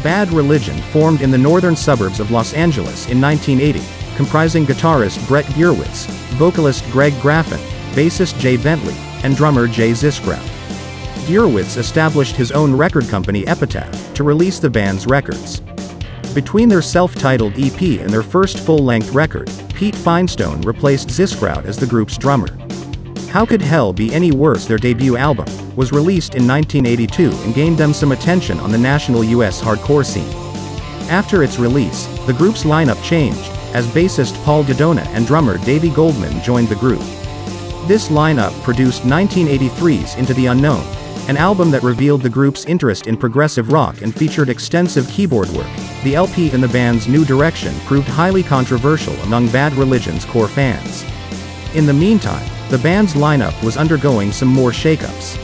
Bad Religion formed in the northern suburbs of Los Angeles in 1980, comprising guitarist Brett Gurewitz, vocalist Greg Graffin, bassist Jay Bentley, and drummer Jay Ziskrout. Gurewitz established his own record company Epitaph to release the band's records. Between their self-titled EP and their first full-length record, Pete Finestone replaced Ziskrout as the group's drummer. How Could Hell Be Any Worse, their debut album, was released in 1982 and gained them some attention on the national US hardcore scene. After its release, the group's lineup changed, as bassist Paul Dedona and drummer Davy Goldman joined the group. This lineup produced 1983's Into the Unknown, an album that revealed the group's interest in progressive rock and featured extensive keyboard work. The LP and the band's new direction proved highly controversial among Bad Religion's core fans. In the meantime, the band's lineup was undergoing some more shakeups.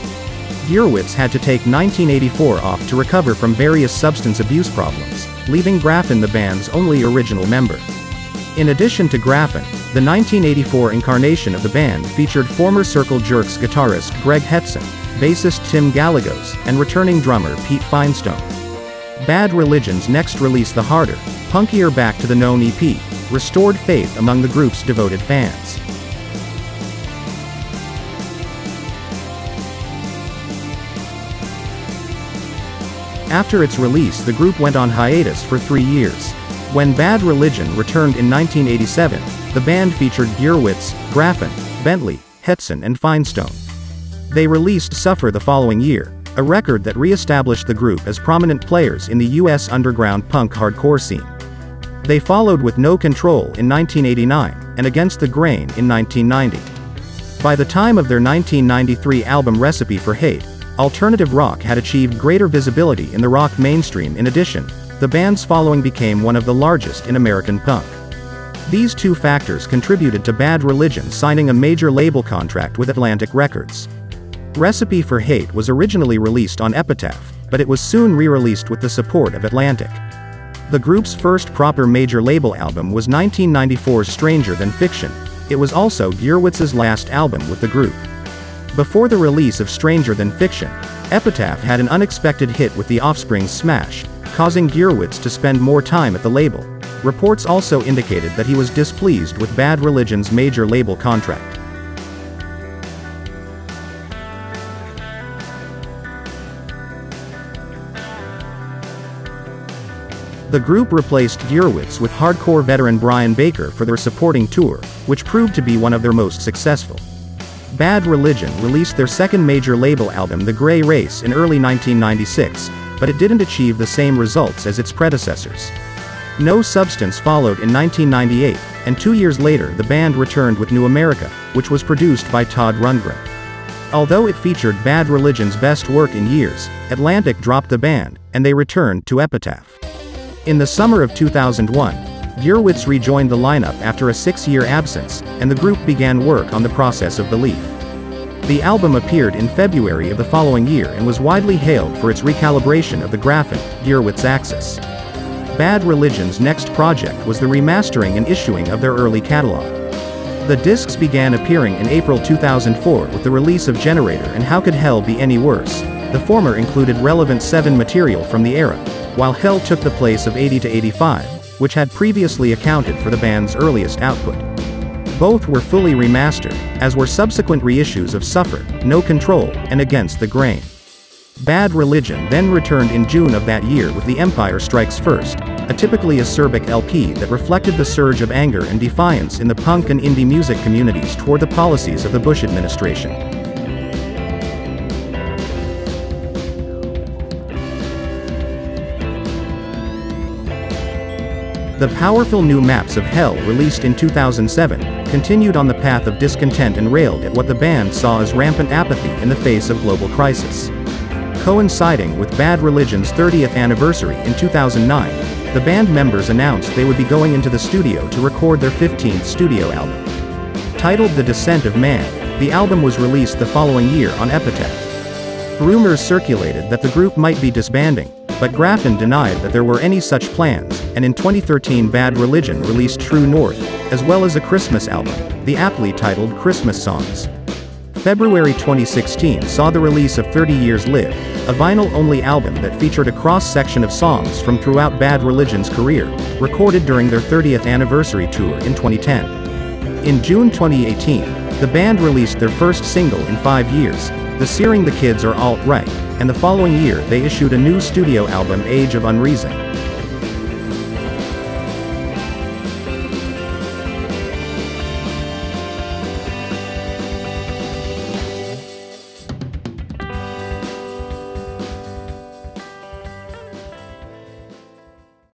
Gurewitz had to take 1984 off to recover from various substance abuse problems, leaving Graffin the band's only original member. In addition to Graffin, the 1984 incarnation of the band featured former Circle Jerks guitarist Greg Hetson, bassist Tim Gallegos, and returning drummer Pete Finestone. Bad Religion's next release, the harder, punkier Back to the Known EP, restored faith among the group's devoted fans. After its release, the group went on hiatus for 3 years. When Bad Religion returned in 1987, the band featured Gurewitz, Graffin, Bentley, Hetson and Finestone. They released Suffer the following year, a record that re-established the group as prominent players in the US underground punk hardcore scene. They followed with No Control in 1989, and Against the Grain in 1990. By the time of their 1993 album Recipe for Hate, alternative rock had achieved greater visibility in the rock mainstream. In addition, the band's following became one of the largest in American punk. These two factors contributed to Bad Religion signing a major label contract with Atlantic Records. Recipe for Hate was originally released on Epitaph, but it was soon re-released with the support of Atlantic. The group's first proper major label album was 1994's Stranger Than Fiction. It was also Gurewitz's last album with the group. Before the release of Stranger Than Fiction, Epitaph had an unexpected hit with the Offspring's Smash, causing Gurewitz to spend more time at the label. Reports also indicated that he was displeased with Bad Religion's major label contract. The group replaced Gurewitz with hardcore veteran Brian Baker for their supporting tour, which proved to be one of their most successful. Bad Religion released their second major label album The Grey Race in early 1996, but it didn't achieve the same results as its predecessors. No Substance followed in 1998, and 2 years later the band returned with New America, which was produced by Todd Rundgren. Although it featured Bad Religion's best work in years, Atlantic dropped the band, and they returned to Epitaph. In the summer of 2001, Gurewitz rejoined the lineup after a 6-year absence, and the group began work on the Process of Belief. The album appeared in February of the following year and was widely hailed for its recalibration of the Graffin-Gurewitz axis. Bad Religion's next project was the remastering and issuing of their early catalog. The discs began appearing in April 2004 with the release of Generator and How Could Hell Be Any Worse. The former included relevant 7 material from the era, while Hell took the place of 80 to 85, which had previously accounted for the band's earliest output. Both were fully remastered, as were subsequent reissues of Suffer, No Control, and Against the Grain. Bad Religion then returned in June of that year with The Empire Strikes First, a typically acerbic LP that reflected the surge of anger and defiance in the punk and indie music communities toward the policies of the Bush administration. The powerful new Maps of Hell, released in 2007, continued on the path of discontent and railed at what the band saw as rampant apathy in the face of global crisis. Coinciding with Bad Religion's 30th anniversary in 2009, the band members announced they would be going into the studio to record their 15th studio album. Titled The Descent of Man, the album was released the following year on Epitaph. Rumors circulated that the group might be disbanding, but Graffin denied that there were any such plans, and in 2013 Bad Religion released True North, as well as a Christmas album, the aptly titled Christmas Songs. February 2016 saw the release of 30 Years Live, a vinyl-only album that featured a cross-section of songs from throughout Bad Religion's career, recorded during their 30th anniversary tour in 2010. In June 2018, the band released their first single in 5 years, The Searing the Kids Are Alt-Right, and the following year they issued a new studio album, Age of Unreason.